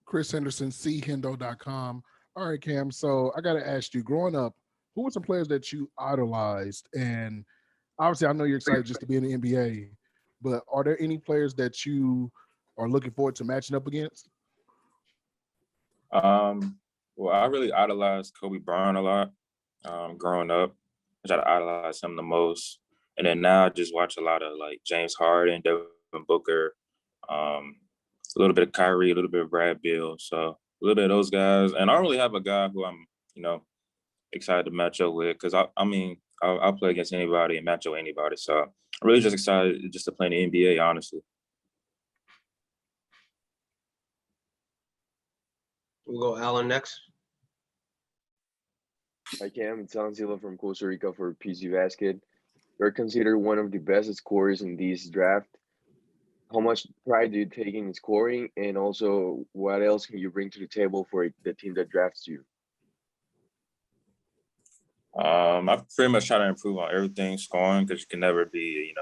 Chris Henderson, chendo.com. All right, Cam. So I got to ask you, growing up, who were some players that you idolized? And obviously, I know you're excited just to be in the NBA, but are there any players that you are looking forward to matching up against? Well, I really idolized Kobe Bryant a lot growing up. I try to idolize him the most. And then now I just watch a lot of like James Harden, Devin Booker, a little bit of Kyrie, a little bit of Brad Beal. So a little bit of those guys. And I don't really have a guy who I'm, excited to match up with because I'll play against anybody and match up with anybody. So I'm really just excited just to play in the NBA, honestly. We'll go Alan next. Hi Cam, it's Alan from Costa Rica for PG Basket. You're considered one of the best scorers in this draft. How much pride do you take in scoring, and also what else can you bring to the table for the team that drafts you? I pretty much try to improve on everything scoring because you can never be,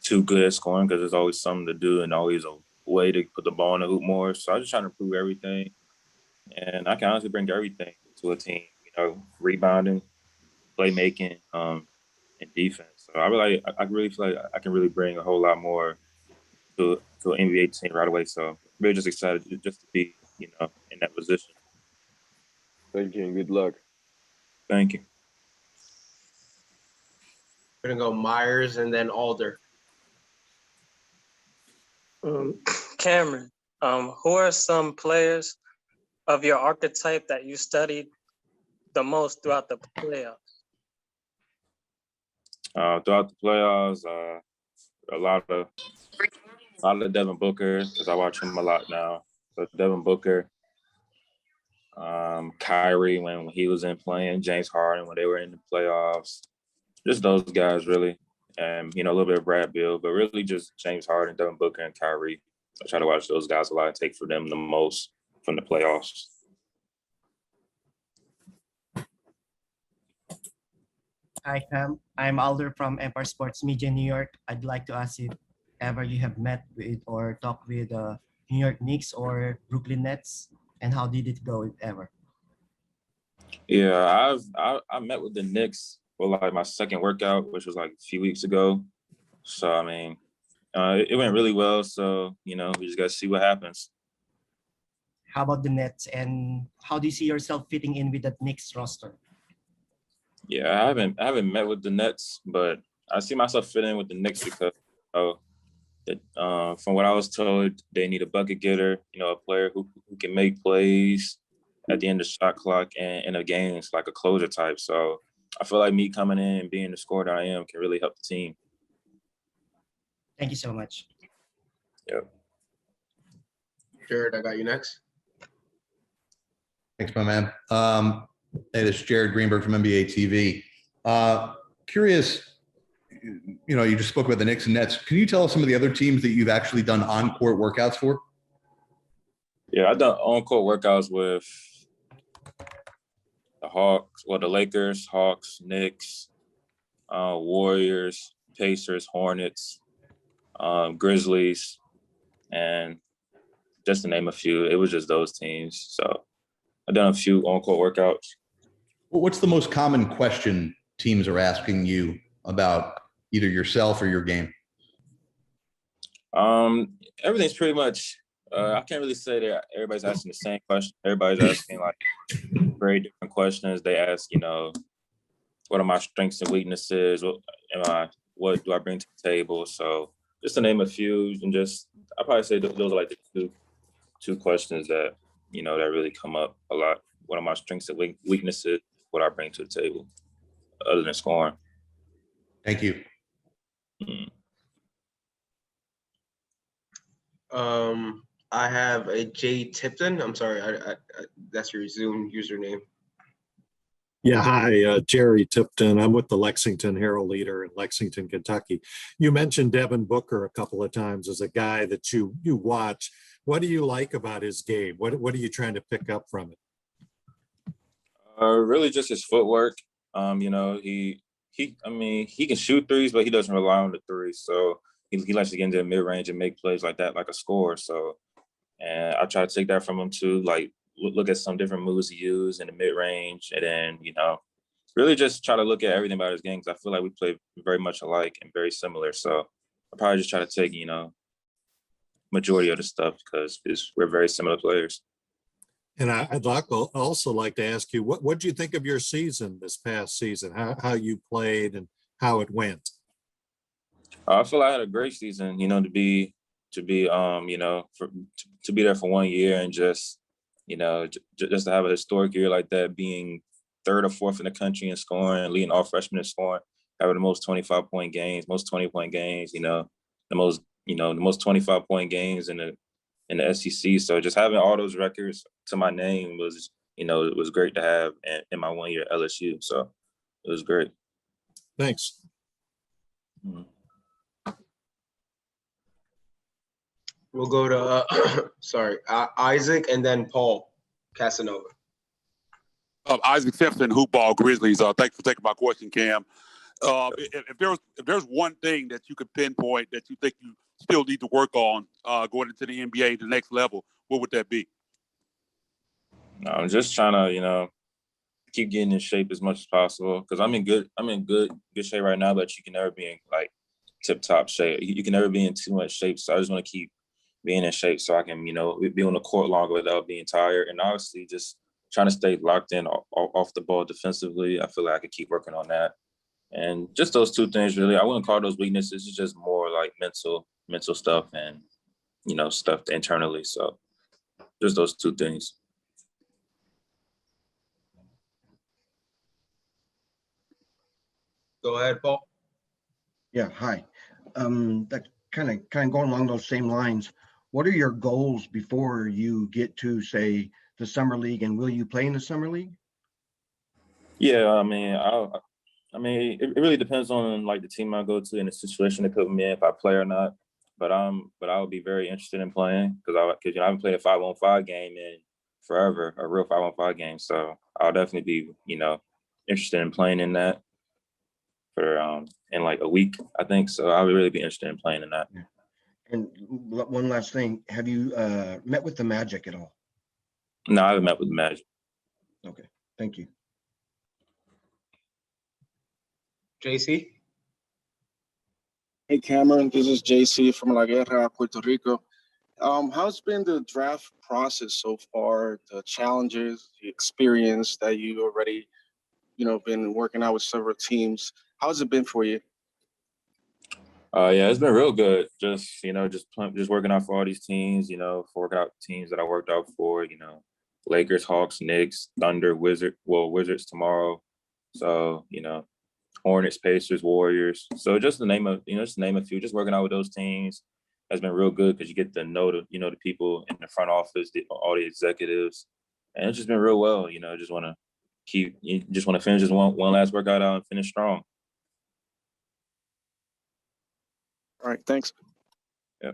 too good at scoring because there's always something to do and always a way to put the ball in the hoop more. So I just try to improve everything. And I can honestly bring everything to a team, rebounding, playmaking, and defense. So I really feel like I can really bring a whole lot more to an NBA team right away. So I'm really just excited just to be, in that position. Thank you and good luck. Thank you. We're gonna go Myers and then Alder. Cameron, who are some players of your archetype that you studied the most throughout the playoffs? Throughout the playoffs, a lot of Devin Booker because I watch him a lot now. So Devin Booker, Kyrie when he was in playing, James Harden when they were in the playoffs. Just those guys really, and a little bit of Brad Beal, but really just James Harden, Devin Booker, and Kyrie. I try to watch those guys a lot and take for them the most from the playoffs. Hi, Cam. I'm Alder from Empire Sports Media New York. I'd like to ask if ever you have met with or talked with New York Knicks or Brooklyn Nets, and how did it go, if ever? Yeah, I met with the Knicks for like my second workout, which was like a few weeks ago. So it went really well. So we just got to see what happens. How about the Nets, and how do you see yourself fitting in with that Knicks roster? Yeah, I haven't met with the Nets, but I see myself fitting in with the Knicks because from what I was told, they need a bucket getter, a player who can make plays at the end of the shot clock and in a game. It's like a closer type. So I feel like me coming in and being the scorer that I am can really help the team. Thank you so much. Yep. Jared, I got you next. Thanks, my man. Hey, this is Jared Greenberg from NBA TV. Curious, you just spoke about the Knicks and Nets. Can you tell us some of the other teams that you've actually done on-court workouts for? Yeah, I've done on-court workouts with the Lakers, Hawks, Knicks, Warriors, Pacers, Hornets, Grizzlies, and just to name a few. It was just those teams. So I've done a few on-court workouts. What's the most common question teams are asking you about either yourself or your game? Everything's pretty much, I can't really say that everybody's asking the same question. Everybody's asking like very different questions. They ask, what are my strengths and weaknesses? What do I bring to the table? So just to name a few, and I probably say those are like the two questions that, that really come up a lot. What are my strengths and weaknesses? What I bring to the table other than scoring. Thank you. I have a J Tipton. I'm sorry, I that's your Zoom username. Yeah, hi, Jerry Tipton. I'm with the Lexington Herald Leader in Lexington, Kentucky. You mentioned Devin Booker a couple of times as a guy that you watch. What do you like about his game? What are you trying to pick up from it? Really just his footwork. He can shoot threes, but he doesn't rely on the threes. So he likes to get into the mid-range and make plays like that, like a scorer. So And I try to take that from him too, like look at some different moves he used in the mid range, and then really just try to look at everything about his game because I feel like we play very much alike and very similar. So I probably just try to take majority of the stuff because we're very similar players. And I'd also like to ask you, what do you think of your season this past season? How you played and how it went? I feel like I had a great season. To be there for 1 year and just just to have a historic year like that, being third or fourth in the country in scoring, leading all freshmen in scoring, having the most 25-point games, most 20-point games. The most 25-point games in the SEC. So just having all those records to my name was, it was great to have in my 1 year at LSU. So it was great. Thanks. Mm-hmm. We'll go to Isaac and then Paul Casanova. Isaac Simpson, Hoop Ball Grizzlies. Thanks for taking my question, Cam. If there's one thing that you could pinpoint that you think you still need to work on going into the NBA, the next level, what would that be? I'm just trying to, keep getting in shape as much as possible because I'm in good shape right now, but you can never be in like tip top shape. You can never be in too much shape. So I just want to keep being in shape so I can, be on the court longer without being tired. And obviously just trying to stay locked in off the ball defensively. I feel like I could keep working on that. And just those two things, really. I wouldn't call those weaknesses. It's just more like mental stuff and, stuff internally. So just those two things. Go ahead, Paul. Yeah, hi. That kind of going along those same lines. What are your goals before you get to, say, the summer league, and will you play in the summer league? Yeah, it really depends on like the team I go to and the situation they put me in if I play or not. But I would be very interested in playing because I haven't played a 5-on-5 game in forever, a real 5-on-5 game. So I'll definitely be interested in playing in that for in like a week, I think. So I would really be interested in playing in that. Yeah. And one last thing, have you met with the Magic at all? No, I haven't met with the Magic. Okay, thank you. JC? Hey Cameron, this is JC from La Guerra, Puerto Rico. How's been the draft process so far? The challenges, the experience that you already, been working out with several teams. How's it been for you? Yeah, it's been real good. Just just working out for all these teams. Working out teams that I worked out for. Lakers, Hawks, Knicks, Thunder, Wizards tomorrow. So Hornets, Pacers, Warriors. So just to name a few. Just working out with those teams has been real good because you get to know the people in the front office, all the executives, and it's just been real well. Just want to finish this one last workout out and finish strong. All right, thanks. Yeah.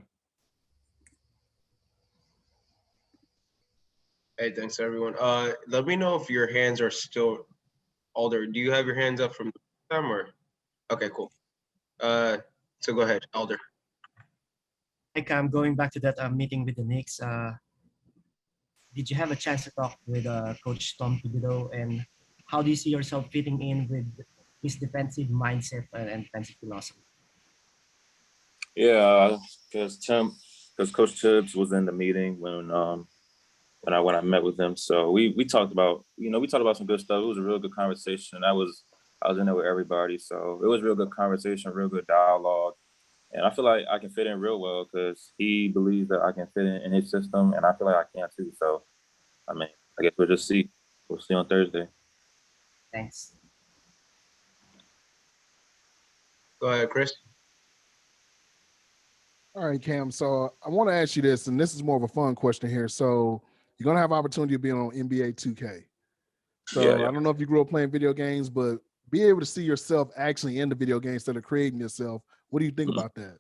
Hey, thanks everyone. Let me know if your hands are still, Alder. Do you have your hands up from them or? Okay, cool. So go ahead, Alder. Like I'm going back to that meeting with the Knicks. Did you have a chance to talk with Coach Tom Thibodeau, and how do you see yourself fitting in with his defensive mindset and defensive philosophy? Yeah, because Coach Tibbs was in the meeting when I met with him. So we talked about some good stuff. It was a real good conversation. I was in there with everybody, so it was a real good conversation, real good dialogue. And I feel like I can fit in real well because he believes that I can fit in his system, and I feel like I can too. So, I guess we'll just see. We'll see on Thursday. Thanks. Go ahead, Chris. All right, Cam. So I want to ask you this, and this is more of a fun question here. So you're gonna have opportunity of being on NBA 2K. So Yeah. I don't know if you grew up playing video games, but be able to see yourself actually in the video game instead of creating yourself. What do you think about that?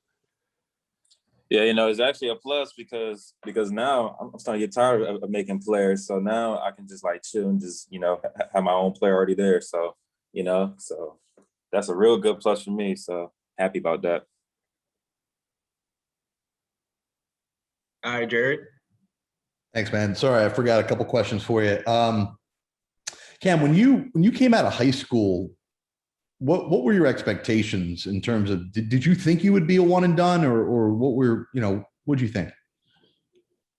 Yeah, it's actually a plus because now I'm starting to get tired of making players. So now I can just like chill and just have my own player already there. So so that's a real good plus for me. So happy about that. All right, Jared. Thanks, man. Sorry, I forgot a couple questions for you. Cam, when you came out of high school, what were your expectations in terms of did you think you would be a one and done, or what'd you think?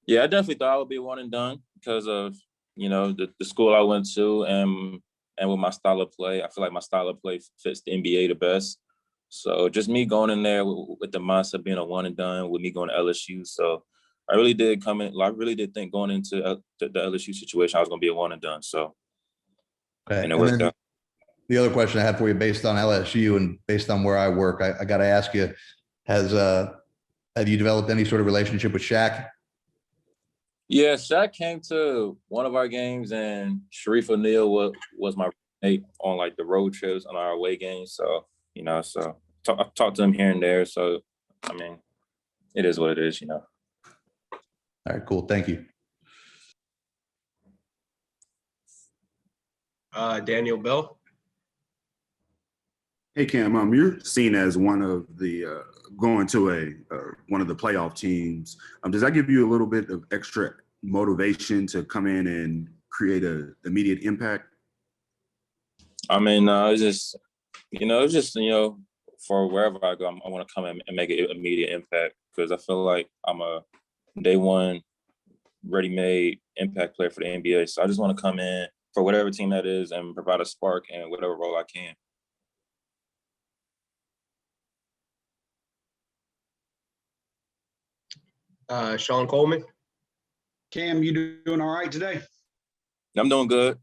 Yeah, I definitely thought I would be one and done because of the school I went to and with my style of play. I feel like my style of play fits the NBA the best. So just me going in there with the mindset being a one and done, with me going to LSU. So I really did I really did think going into the LSU situation I was going to be a one and done. So Okay. and it worked out. The other question I had for you, based on LSU and based on where I work, I got to ask you: have you developed any sort of relationship with Shaq? Yeah, Shaq came to one of our games, and Sharif O'Neal was my roommate on like the road trips on our away games. So I talked to him here and there. So I mean, it is what it is. All right, cool. Thank you. Daniel Bell. Hey Cam, you're seen as one of the going to one of the playoff teams. Does that give you a little bit of extra motivation to come in and create an immediate impact? I mean, it's just for wherever I go, I want to come in and make an immediate impact because I feel like I'm a day one ready-made impact player for the NBA. So I just want to come in for whatever team that is and provide a spark in whatever role I can. Sean Coleman. Cam, you doing all right today? I'm doing good.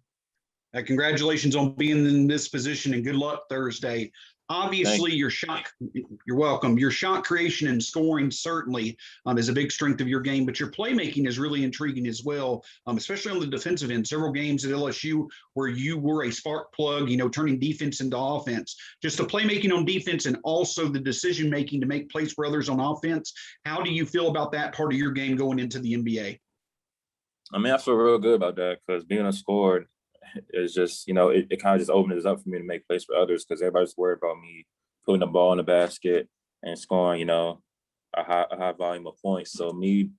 Congratulations on being in this position and good luck Thursday. Obviously, you're welcome. Your shot creation and scoring certainly is a big strength of your game, but your playmaking is really intriguing as well, especially on the defensive end. Several games at LSU where you were a spark plug, turning defense into offense. Just the playmaking on defense and also the decision-making to make plays for others on offense. How do you feel about that part of your game going into the NBA? I mean, I feel real good about that because being a scorer is just, it kind of just opens it up for me to make plays for others because everybody's worried about me putting the ball in the basket and scoring, a high volume of points. So me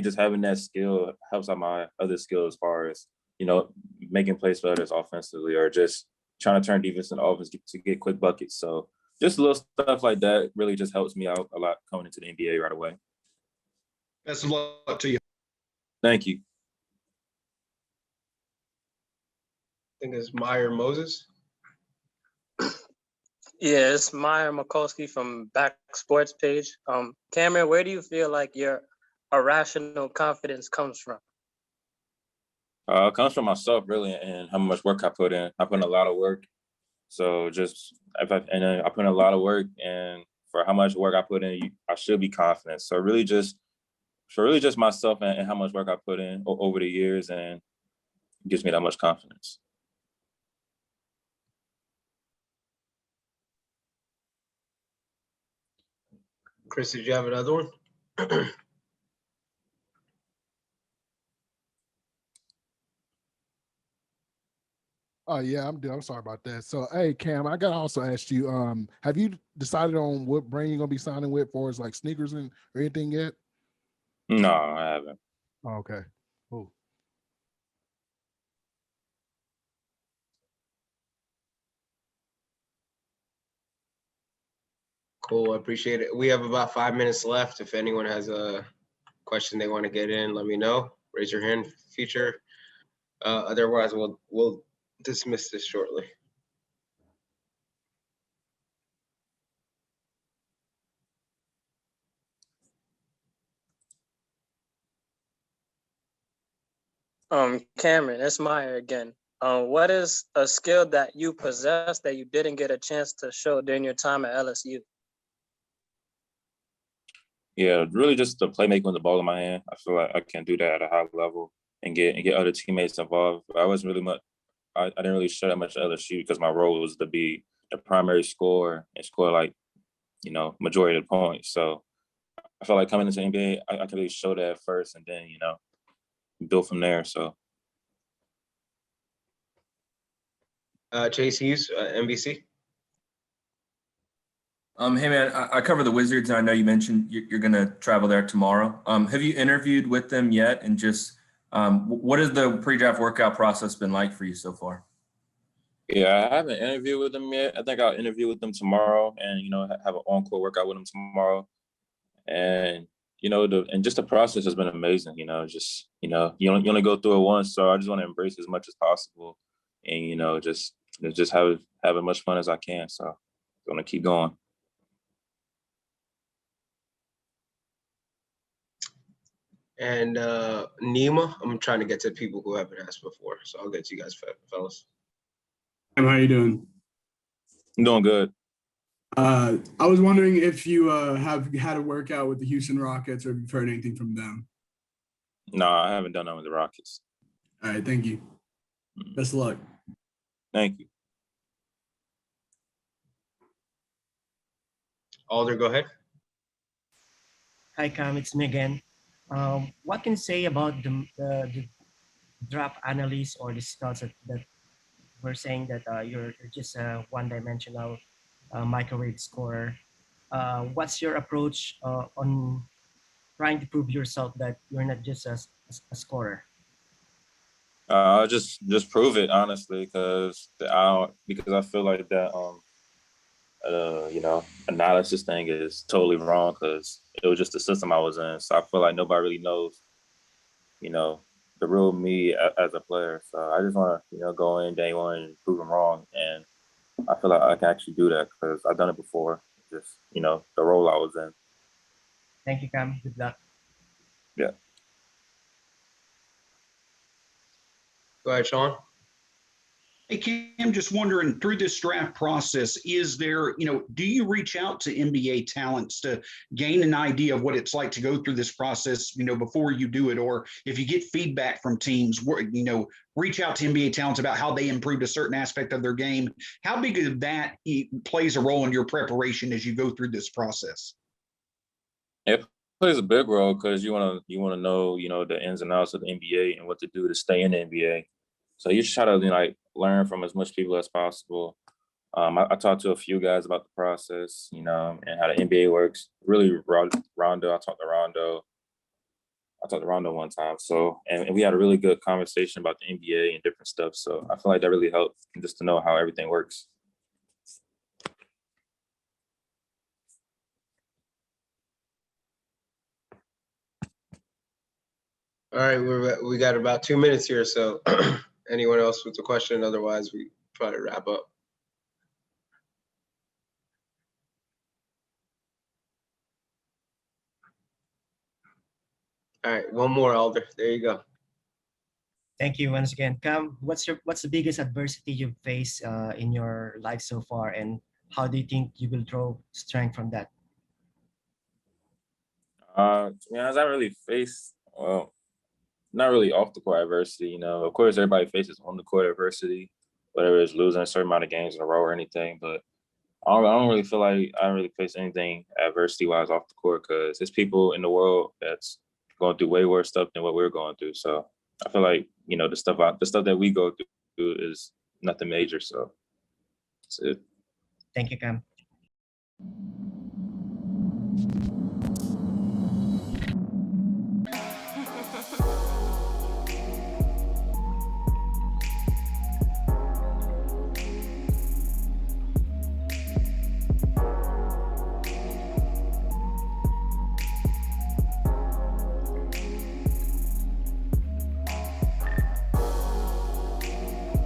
just having that skill helps out my other skills as far as, making plays for others offensively or just trying to turn defense into offense to get quick buckets. So just little stuff like that really just helps me out a lot coming into the NBA right away. Best of luck to you. Thank you. I think it's Meyer Moses. Yeah, it's Meyer Mikulski from Back Sports page. Cameron, where do you feel like your irrational confidence comes from? It comes from myself really and how much work I put in. I put in a lot of work. So I put in a lot of work, and for how much work I put in, I should be confident. So really just myself and how much work I put in over the years, and it gives me that much confidence. Chris, did you have another one? Oh yeah, I'm sorry about that. So hey Cam, I gotta also ask you, have you decided on what brand you're gonna be signing with for as like sneakers or anything yet? No, I haven't. Oh, okay. Cool. Cool, I appreciate it. We have about 5 minutes left. If anyone has a question they want to get in, let me know. Raise your hand feature. Otherwise, we'll dismiss this shortly. Cameron, it's Meyer again. What is a skill that you possess that you didn't get a chance to show during your time at LSU? Yeah, really just the playmaking with the ball in my hand. I feel like I can do that at a high level and get other teammates involved. I wasn't really much. I didn't really show that much at LSU because my role was to be the primary scorer and score like, majority of the points. So I felt like coming into the NBA, I could really show that first and then, build from there. So Chase Hughes, NBC. Hey man, I cover the Wizards, and I know you mentioned you're going to travel there tomorrow. Have you interviewed with them yet? And just What has the pre-draft workout process been like for you so far? Yeah, I haven't interviewed with them yet. I think I'll interview with them tomorrow, and have an on-court workout with them tomorrow. And just the process has been amazing. Just you only go through it once, so I just want to embrace as much as possible, and just have as much fun as I can. So I'm gonna keep going. And Nima, I'm trying to get to people who haven't asked before, so I'll get to you guys, fellas. How are you doing? I'm doing good. I was wondering if you have had a workout with the Houston Rockets, or if you've heard anything from them. No, I haven't done that with the Rockets. All right, thank you. Best of luck. Thank you. Alder, go ahead. Hi, Cam. It's me again. What can you say about the draft analysts or the scouts that were saying that you're just a one-dimensional microwave scorer? What's your approach on trying to prove yourself that you're not just a scorer? I'll just prove it honestly, because I feel like that analysis thing is totally wrong, because it was just the system I was in. So I feel like nobody really knows, the real me as a player. So I just want to, go in day one and prove them wrong. And I feel like I can actually do that because I've done it before. Just, the role I was in. Thank you, Cam. Good luck. Yeah. Go ahead, Sean. Hey, Cam, just wondering, through this draft process, is there, do you reach out to NBA talents to gain an idea of what it's like to go through this process, before you do it? Or if you get feedback from teams, reach out to NBA talents about how they improved a certain aspect of their game. How big of that plays a role in your preparation as you go through this process? It plays a big role, because you want to know, the ins and outs of the NBA and what to do to stay in the NBA. So you should try to learn from as much people as possible. I talked to a few guys about the process, and how the NBA works. Really, Rondo. I talked to Rondo one time. So, and we had a really good conversation about the NBA and different stuff. So I feel like that really helped, just to know how everything works. All right, we got about 2 minutes here, so anyone else with a question? Otherwise, we try to wrap up. All right, one more, Alder. There you go. Thank you once again, Cam. What's the biggest adversity you've faced in your life so far, and how do you think you will draw strength from that? To be honest, I really face, not really off the court adversity. Of course, everybody faces on the court adversity, whether it's losing a certain amount of games in a row or anything. But I don't really feel like I don't really face anything adversity wise off the court, because there's people in the world that's going through way worse stuff than what we're going through. So I feel like the stuff that we go through is nothing major. So that's it. Thank you, Cam.